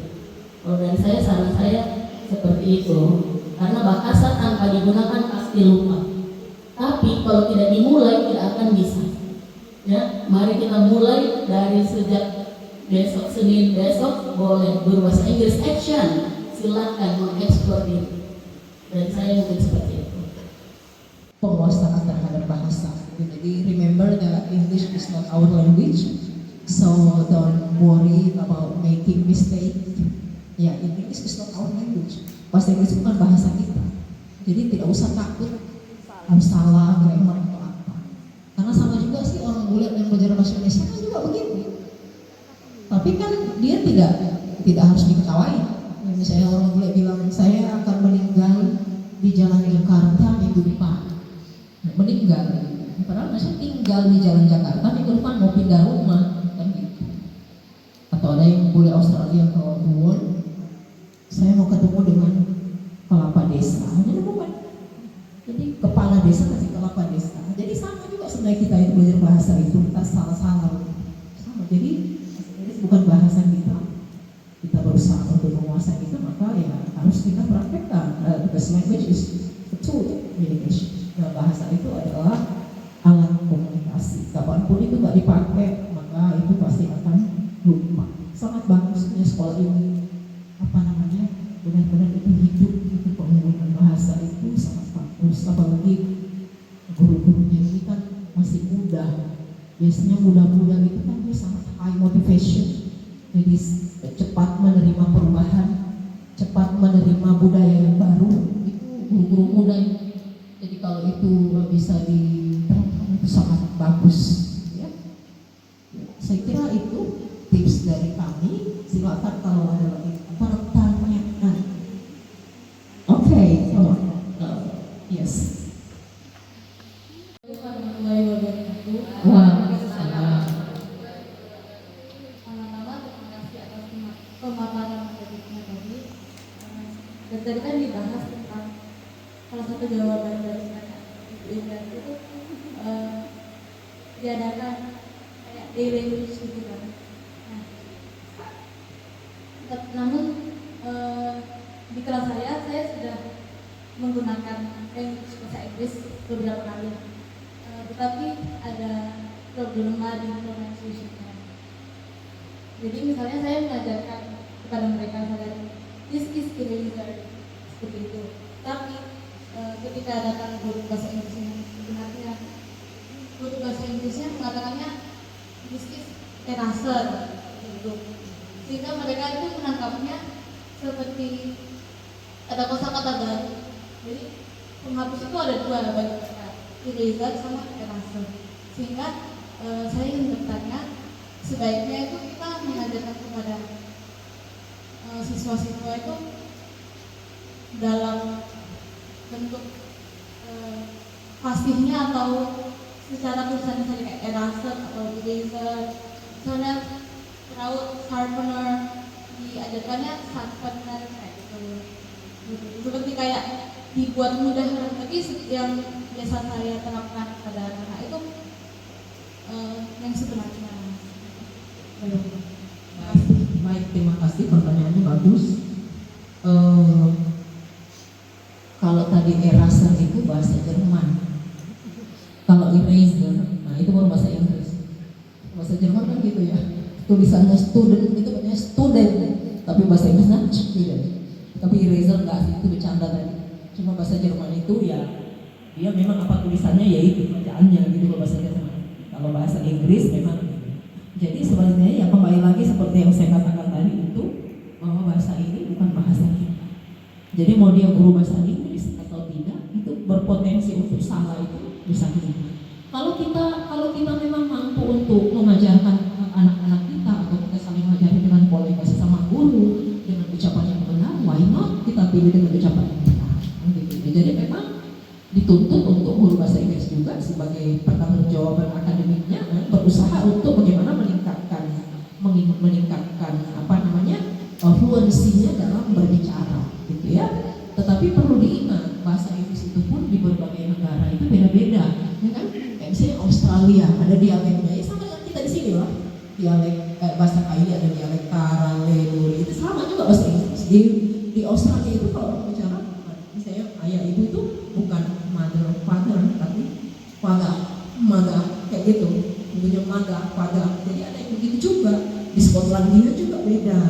Kalau dari saya, saran saya seperti itu. Karena bahasa tanpa digunakan pasti lupa. Tapi kalau tidak dimulai tidak akan bisa. Ya, mari kita mulai dari sejak besok, Senin besok boleh guru bahasa Inggris action. Silakan mengeksplor diri. Dan saya mungkin seperti itu. Penguasaan terhadap bahasa. Jadi remember that English is not our language, so don't worry about making mistake. Ya, English is not our language. Bahasa Inggris bukan bahasa kita. Jadi tidak usah takut harus salah grammar atau apa. Karena sama juga sih orang bule yang belajar bahasa Indonesia kan juga begitu. Tapi kan dia tidak harus diketawain. Misalnya orang bule bilang saya akan meninggal di jalan Jakarta minggu depan. Meninggal. Padahal masih tinggal di jalan Jakarta minggu depan mau pindah rumah kan gitu. Atau ada yang bule Australia kalau buon, saya mau ketemu dengan kepala desa. Jadi kepala desa kasih kepala desa. Jadi sama juga sebenarnya kita yang belajar bahasa itu kita salah-salah. Sama. Jadi ini bukan bahasa kita. Kita berusaha untuk menguasai itu, maka ya harus kita praktekkan. Because language is a tool communication. Nah, bahasa itu adalah alat komunikasi. Kapanpun itu nggak dipakai, maka itu pasti akan lupa. Sangat bagusnya sekolah ini benar-benar itu hidup, itu penggunaan bahasa itu sangat bagus. Apalagi guru-gurunya ini kan masih muda. Biasanya muda-muda gitu kan dia sangat high motivation. Jadi cepat menerima perubahan, cepat menerima budaya yang baru. Itu guru-guru muda. Jadi kalau itu bisa diterapkan itu sangat bagus. Ya. Saya kira itu tips dari kami. Silakan kalau ada lagi pertanyaan. Oke, come on. Yes. Wah. Pemaparan materinya tadi. Dan tadi kan dibahas tentang salah satu jawaban dari Ibu itu diadakan kayak daily use gitu kan. Namun di kelas saya sudah menggunakan bahasa Inggris beberapa kali, tetapi ada problema di pronunciation-nya. Jadi misalnya saya mengajarkan kepada mereka sadar this is eraser seperti itu. Tapi ketika datang guru bahasa Inggrisnya, sebenarnya guru bahasa Inggrisnya mengatakannya this is eraser gitu, sehingga mereka itu menangkapnya seperti ada kosakata baru. Jadi penghapus itu ada dua bagi mereka, eraser sama eraser. Sehingga saya ingin bertanya, sebaiknya itu kita mengajarkan kepada siswa-siswa itu dalam bentuk fasihnya atau secara tulisan misalnya kayak eraser atau eraser, misalnya raut sharpener, diajarkannya sharpener kayak gitu. Seperti kayak dibuat mudah, tapi yang biasa saya terapkan pada anak itu yang sebenarnya. Baik, terima kasih, pertanyaannya bagus. Kalau tadi eraser itu bahasa Jerman, kalau eraser, nah itu baru bahasa Inggris. Bahasa Jerman kan gitu ya, tulisannya student itu katanya student, tapi bahasa Inggrisnya student. Tapi eraser enggak sih, itu bercanda tadi. Cuma bahasa Jerman itu ya dia memang apa tulisannya ya itu bacaannya gitu kalau bahasa Jerman. Kalau bahasa Inggris memang. Jadi sebenarnya ya kembali lagi seperti yang saya katakan tadi itu, bahwa bahasa ini bukan bahasa kita. Jadi mau dia guru bahasa Inggris atau tidak, itu berpotensi untuk salah itu bisa kita. Kalau kita memang mampu untuk mengajarkan anak-anak kita, atau kita saling mengajarkan dengan komunikasi sama guru dengan ucapan yang benar, why not kita pilih dengan ucapan yang benar, gitu. Jadi memang dituntut untuk guru bahasa Inggris juga sebagai pertanggungjawaban akademiknya berusaha untuk bagaimana meningkatkan apa namanya fluensinya dalam berbicara, gitu ya. Tetapi perlu diingat bahasa Inggris itu pun di berbagai negara itu beda-beda, ya kan? Kayak misalnya Australia ada dialeknya, ya sama dengan kita di sini lah. Dialek bahasa Kaili ada dialek Karaleluri, itu sama juga bahasa Inggris. Di Australia itu kalau bicara misalnya ayah ibu itu bukan mother father tapi mother kayak gitu, punya mother father. Jadi ada yang begitu juga. Di Skotlandia juga beda.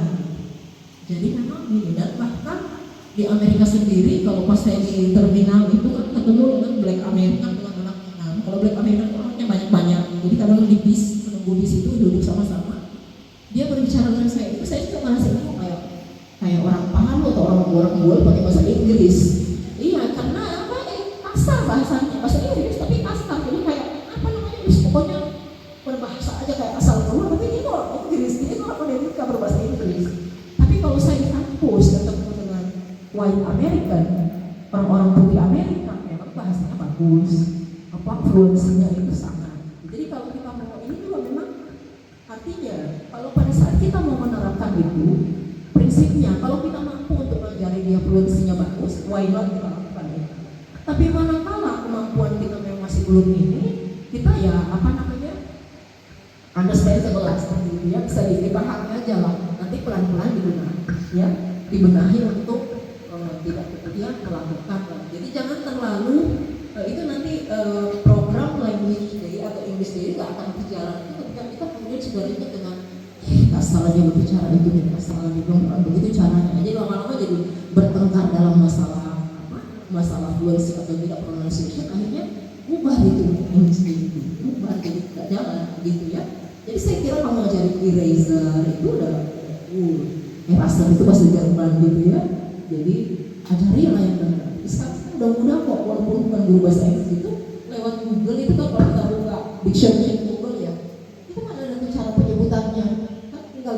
Jadi memang ini, dan bahkan di Amerika sendiri kalau pas saya di terminal itu kan ketemu dengan Black American dengan anaknya. Nah, kalau Black American orangnya banyak-banyak. Jadi kadang di bis, menunggu bis itu duduk sama-sama. Dia berbicara dengan saya, itu saya juga merasa itu kayak orang paham atau orang buat pakai bahasa Inggris. Iya, karena apa? Kasar bahasanya, bahasa Inggris tapi kasar. Jadi kayak apa namanya? Pokoknya berbahasa aja kayak asal keluar, tapi ini orang Inggris, ini orang Amerika berbahasa Inggris. Tapi kalau saya di kampus ketemu dengan white American, orang-orang putih Amerika, memang bahasanya bagus, apa fluensinya itu sangat. Jadi kalau kita mau ini juga memang artinya kalau pada saat kita mau menerapkan itu, prinsipnya kalau kita mampu untuk mengajari dia fluensinya bagus, why not kita lakukan itu. Tapi manakala kemampuan kita memang masih belum ini, kita ya apa namanya? Understandable lah seperti itu ya, bisa dipahami aja lah, nanti pelan-pelan dibenahi untuk tidak kemudian melakukan. Jadi jangan terlalu itu nanti program language day atau English day nggak akan berjalan ketika kita kemudian sudah ingat dengan asalnya berbicara itu dan asalnya bukan begitu caranya. Jadi lama-lama jadi bertengkar dalam masalah fluency atau tidak pronunciation, akhirnya ubah itu English day itu ubah jadi tidak jalan begitu ya. Jadi saya kira kalau ngajarin eraser itu udah eraser itu bahasa Jerman gitu ya. Jadi ajarilah yang benar. Sekarang udah mudah kok, walaupun bukan guru bahasa Inggris itu lewat Google itu kan kalau kita buka dictionary Google ya, itu kan ada tuh cara penyebutannya. Kan tinggal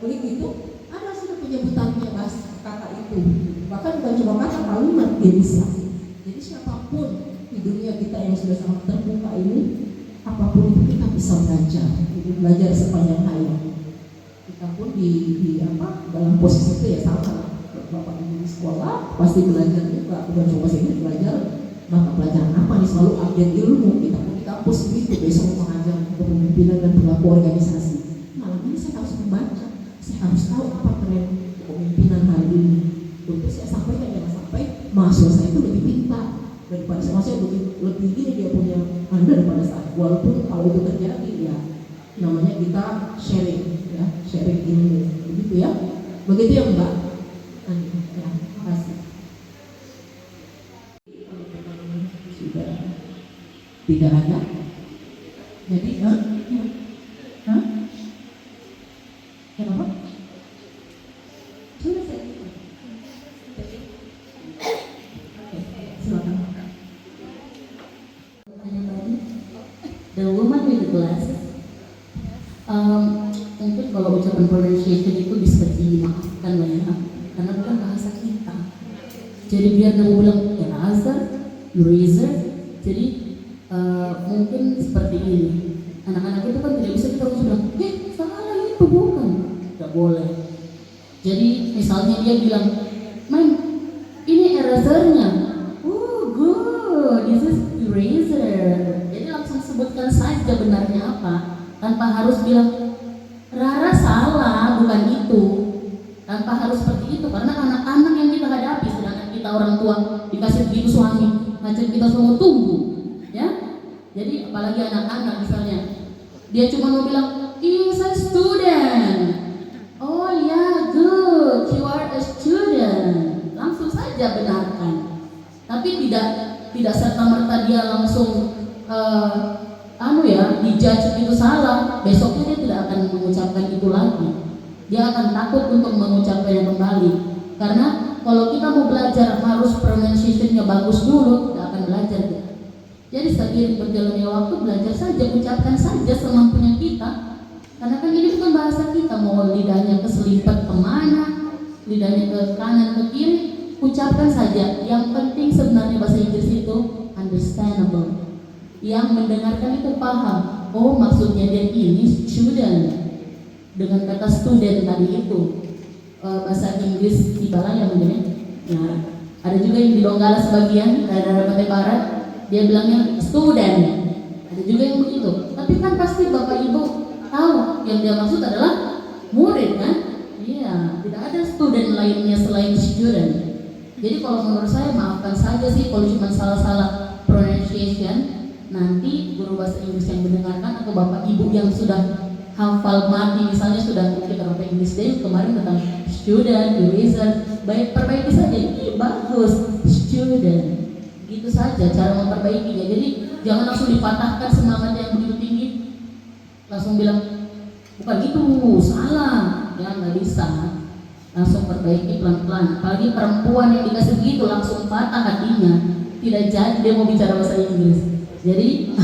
klik itu ada sudah penyebutannya bahasa kata itu. Bahkan bukan cuma kata, kalimat dia bisa. Jadi siapapun di dunia kita yang sudah sangat terbuka ini, apapun itu kita bisa belajar sepanjang hayat. Kita pun di dalam posisi itu ya sama. Bapak ibu di sekolah pasti belajar juga, bukan cuma sini belajar mata pelajaran apa nih, selalu update ilmu. Kita pun di kampus begitu, besok mengajar kepemimpinan dan perilaku organisasi. Malam ini saya harus membaca, saya harus tahu apa tren kepemimpinan hari ini. Untuk saya sampaikan, jangan sampai mahasiswa saya itu lebih pintar daripada saya, lebih gini dia punya daripada saya. Walaupun kalau itu terjadi ya namanya kita sharing ilmu begitu ya. Begitu ya Mbak? Ya, terima kasih. Sudah tidak ada. Jadi, Hah? Kenapa? Sudah saya. Oke, silakan. The woman with the glasses. Mungkin kalau ucapan pronunciation itu bisa dimaafkan lah ya, karena bukan bahasa kita. Jadi biar kamu bilang eraser, jadi mungkin seperti ini. Anak-anak itu kan tidak bisa kita harus bilang, salah itu bukan, tidak boleh. Jadi misalnya dia bilang, "Ma'am, ini erasernya." Oh good, this is eraser. Jadi langsung sebutkan saja benarnya apa, tanpa harus bilang, "Rara salah, bukan itu." Tanpa harus seperti itu, karena anak-anak yang kita hadapi, sedangkan kita orang tua dikasih begitu suami, macam kita semua tunggu, ya. Jadi apalagi anak-anak misalnya, dia cuma mau bilang, "Yes, I'm student." Oh ya, good, you are a student. Langsung saja benarkan. Tapi tidak serta merta dia langsung dijudge itu salah. Besoknya dia tidak akan mengucapkan itu lagi. Dia akan takut untuk mengucapkannya kembali. Karena kalau kita mau belajar harus pronunciation-nya bagus dulu, tidak akan belajar kita. Jadi seiring berjalannya waktu belajar saja, ucapkan saja semampunya kita. Karena kan ini bukan bahasa kita, mau lidahnya keselipet kemana, lidahnya ke kanan ke kiri, ucapkan saja. Yang penting sebenarnya bahasa Inggris itu understandable. Yang mendengarkan itu paham. Oh maksudnya dia ini student. Dengan kata student tadi itu bahasa Inggris di Balaya mungkin ya. Nah, ada juga yang di Donggala sebagian daerah Pantai Barat, dia bilangnya student. Ada juga yang begitu. Tapi kan pasti Bapak Ibu tahu yang dia maksud adalah murid kan? Iya, tidak ada student lainnya selain student. Jadi kalau menurut saya maafkan saja sih kalau cuma salah-salah pronunciation. Nanti guru bahasa Inggris yang mendengarkan atau Bapak Ibu yang sudah hafal mati misalnya sudah kita bahasa Inggris Day kemarin tentang student, eraser, perbaiki saja. Ini bagus, student. Gitu saja cara memperbaikinya. Jadi jangan langsung dipatahkan semangatnya yang begitu tinggi. Langsung bilang bukan gitu, salah. Ya nggak bisa. Langsung perbaiki pelan-pelan. Apalagi perempuan yang dikasih begitu langsung patah hatinya. Tidak jadi dia mau bicara bahasa Inggris. Jadi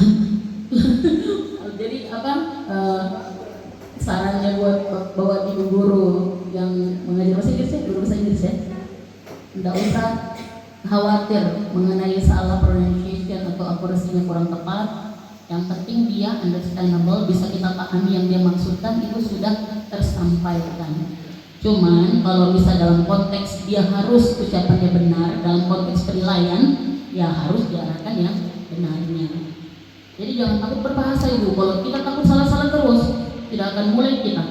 sarannya buat ibu guru yang mengajar bahasa Inggris ya, guru bahasa Inggris ya, tidak usah khawatir mengenai salah pronunciation atau akurasinya kurang tepat. Yang penting dia understandable, bisa kita pahami yang dia maksudkan, itu sudah tersampaikan. Cuman kalau bisa dalam konteks dia harus ucapannya benar, dalam konteks penilaian ya harus diarahkan yang benarnya. Jadi jangan takut berbahasa ibu. Kalau kita takut salah-salah terus, tidak akan mulai kita.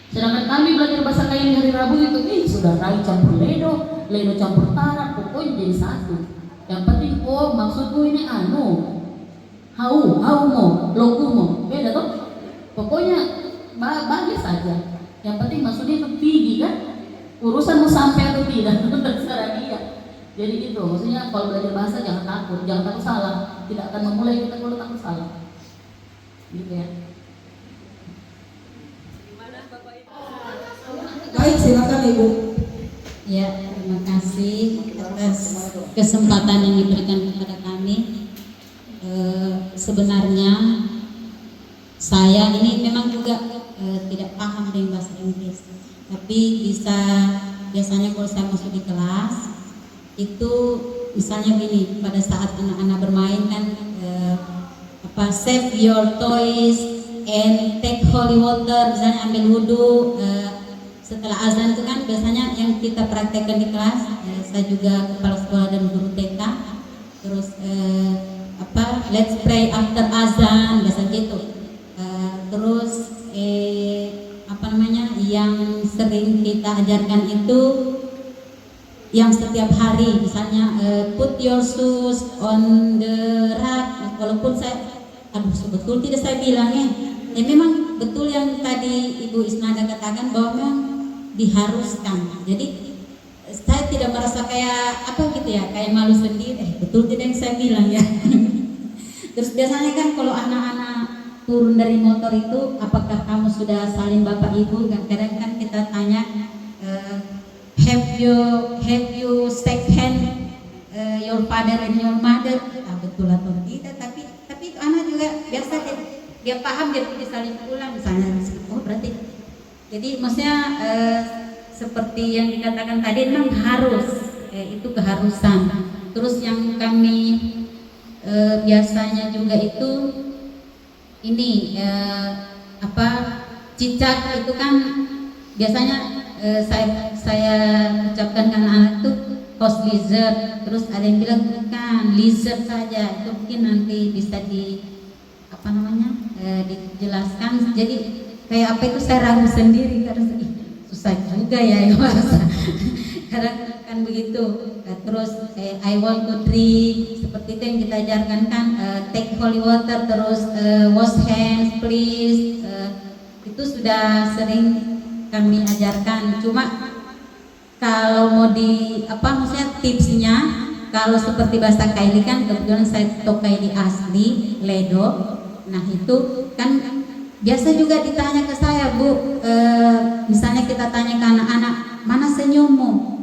Sedangkan kami belajar bahasa kain hari Rabu itu, sudah rai campur ledo, ledo campur tarak, pokoknya jadi satu. Yang penting, oh maksudku ini hau mo, loku mo, beda toh. Pokoknya bagus saja. Yang penting maksudnya itu tinggi kan. Urusan mau sampai atau tidak, terserah dia. Jadi gitu, maksudnya kalau belajar bahasa jangan takut salah. Tidak akan memulai kita kalau takut salah. Gitu ya. Baik, silakan Ibu. Ya, terima kasih atas kesempatan yang diberikan kepada kami. Sebenarnya saya ini memang juga tidak paham dengan bahasa Inggris, tapi biasanya kalau saya masuk di kelas itu misalnya gini, pada saat anak-anak bermain kan save your toys and take holy water, misalnya ambil wudhu setelah azan itu kan biasanya yang kita praktekkan di kelas. Saya juga kepala sekolah dan guru TK. Terus let's pray after azan, biasa gitu. Terus yang sering kita ajarkan itu yang setiap hari, misalnya put your shoes on the rack. Walaupun saya betul tidak saya bilang ya memang betul yang tadi Ibu Isnada katakan bahwa memang diharuskan. Jadi saya tidak merasa kayak apa gitu ya, kayak malu sendiri. Betul tidak yang saya bilang ya. Terus biasanya kan kalau anak-anak turun dari motor itu, apakah kamu sudah salin bapak ibu? Kadang kan kita tanya, have you shake hand your father and your mother? Betul atau tidak? Tapi itu anak juga biasa dia paham, dia disalin pulang misalnya. Oh berarti. Jadi maksudnya seperti yang dikatakan tadi, memang harus, itu keharusan. Terus yang kami biasanya juga itu ini cicak itu kan biasanya saya ucapkan ke anak-anak itu house lizard. Terus ada yang bilang bukan lizard saja, itu mungkin nanti bisa dijelaskan. Jadi kayak apa itu saya ragu sendiri karena susah juga ya bahasa. Kadang kan begitu. Terus I want to drink, seperti itu yang kita ajarkan kan, take holy water, terus wash hands please. Itu sudah sering kami ajarkan. Cuma kalau mau maksudnya tipsnya, kalau seperti bahasa Kaili kan kebetulan saya tahu Kaili asli Ledo. Nah itu kan biasa juga ditanya ke saya, Bu, misalnya kita tanya ke anak-anak, mana senyummu?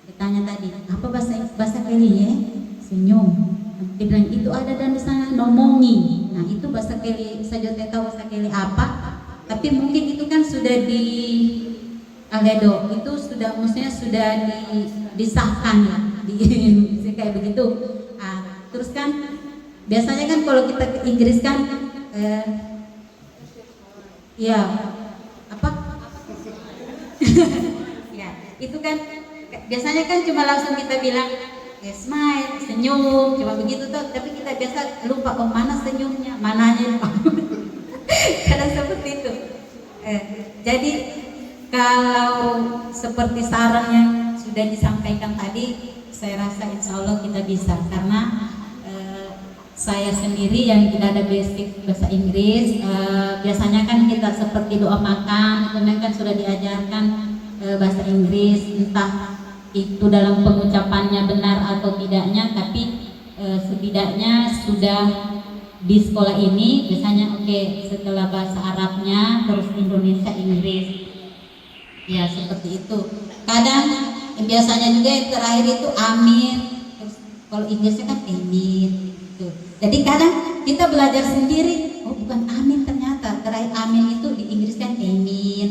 Ditanya tadi, apa bahasa Kaili ya? Senyum. Dia bilang itu ada dan di sana nomongi. Nah itu bahasa Kaili, saya tidak tahu bahasa Kaili apa. Tapi mungkin itu kan sudah di Aledo, itu sudah maksudnya sudah disahkan ya, kayak begitu. Terus kan biasanya kan kalau kita ke Inggris kan ya apa ya itu kan biasanya kan cuma langsung kita bilang smile, senyum, cuma begitu tuh. Tapi kita biasa lupa mana senyumnya, mananya. Kadang seperti itu. Jadi kalau seperti saran yang sudah disampaikan tadi, saya rasa insya Allah kita bisa, karena saya sendiri yang tidak ada basic bahasa Inggris, biasanya kan kita seperti doa makan, itu kan sudah diajarkan bahasa Inggris, entah itu dalam pengucapannya benar atau tidaknya, tapi setidaknya sudah di sekolah ini biasanya setelah bahasa Arabnya terus Indonesia Inggris, ya seperti itu. Kadang biasanya juga yang terakhir itu amin, terus kalau Inggrisnya kan amin. Jadi kadang kita belajar sendiri, oh bukan amin ternyata, terakhir amin itu di Inggris kan amin.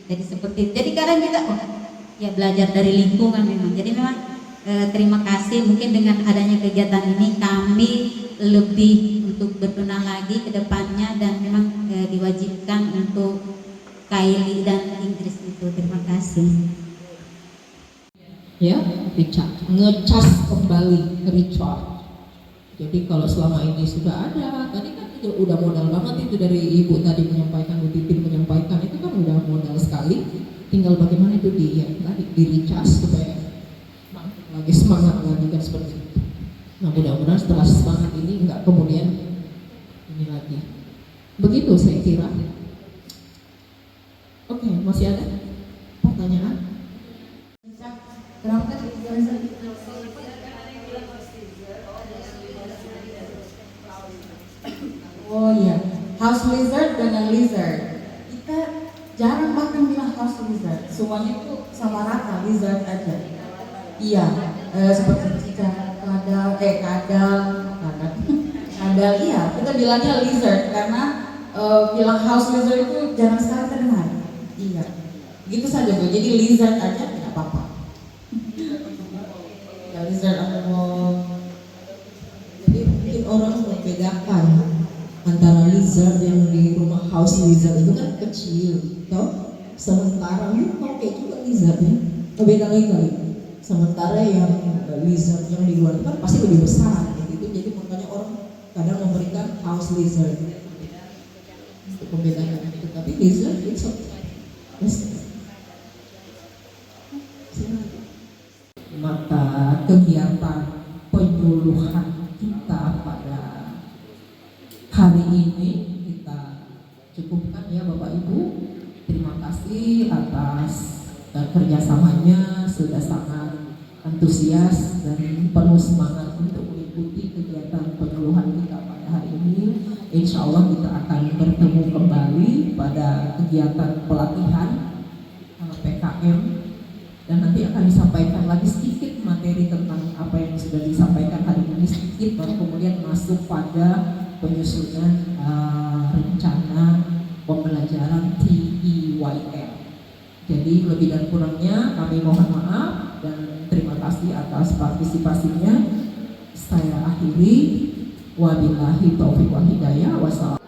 Jadi seperti itu. Jadi kadang kita ya belajar dari lingkungan memang. Jadi memang terima kasih, mungkin dengan adanya kegiatan ini kami lebih untuk berbenah lagi ke depannya, dan memang diwajibkan untuk Kaili dan Inggris itu. Terima kasih. Ya, ngecas kembali recharge. Jadi kalau selama ini sudah ada, tadi kan itu udah modal banget itu dari Ibu tadi menyampaikan, Bu Titin menyampaikan, itu kan udah modal sekali. Tinggal bagaimana itu di recharge supaya lagi semangat lagi kan seperti itu. Nah mudah-mudahan setelah semangat ini enggak kemudian ini lagi. Begitu saya kira. Oke, masih ada pertanyaan? Kenapa oh iya, house lizard dengan lizard. Kita jarang makan bilang house lizard. Semuanya itu sama rata, lizard aja. Iya, seperti cicak, kadal, iya. Kita bilangnya lizard karena bilang house lizard itu jarang sekali terdengar. Iya, gitu saja Bu. Jadi lizard aja tidak apa-apa. Ya lizard atau jadi mungkin orang membedakan antara lizard yang di rumah house lizard itu kan kecil, toh sementara oke juga lizardnya beda lagi kali. Sementara yang lizard yang di luar itu kan pasti lebih besar gitu. Jadi makanya orang kadang memberikan house lizard untuk membedakan itu. Tapi lizard itu maka kegiatan penyuluhan kita pada hari ini kita cukupkan ya Bapak Ibu. Terima kasih atas kerjasamanya sudah sangat antusias dan penuh semangat untuk mengikuti kegiatan penyuluhan kita pada hari ini. Insya Allah kita akan bertemu kembali pada kegiatan pelatihan PKM dan nanti akan disampaikan lagi sedikit materi tentang apa yang sudah disampaikan hari ini sedikit, baru kemudian masuk pada penyusunan rencana pembelajaran TEYM. Jadi lebih dan kurangnya kami mohon maaf dan terima kasih atas partisipasinya. Saya akhiri, wabillahi taufiq wal hidayah. Wassalamualaikum.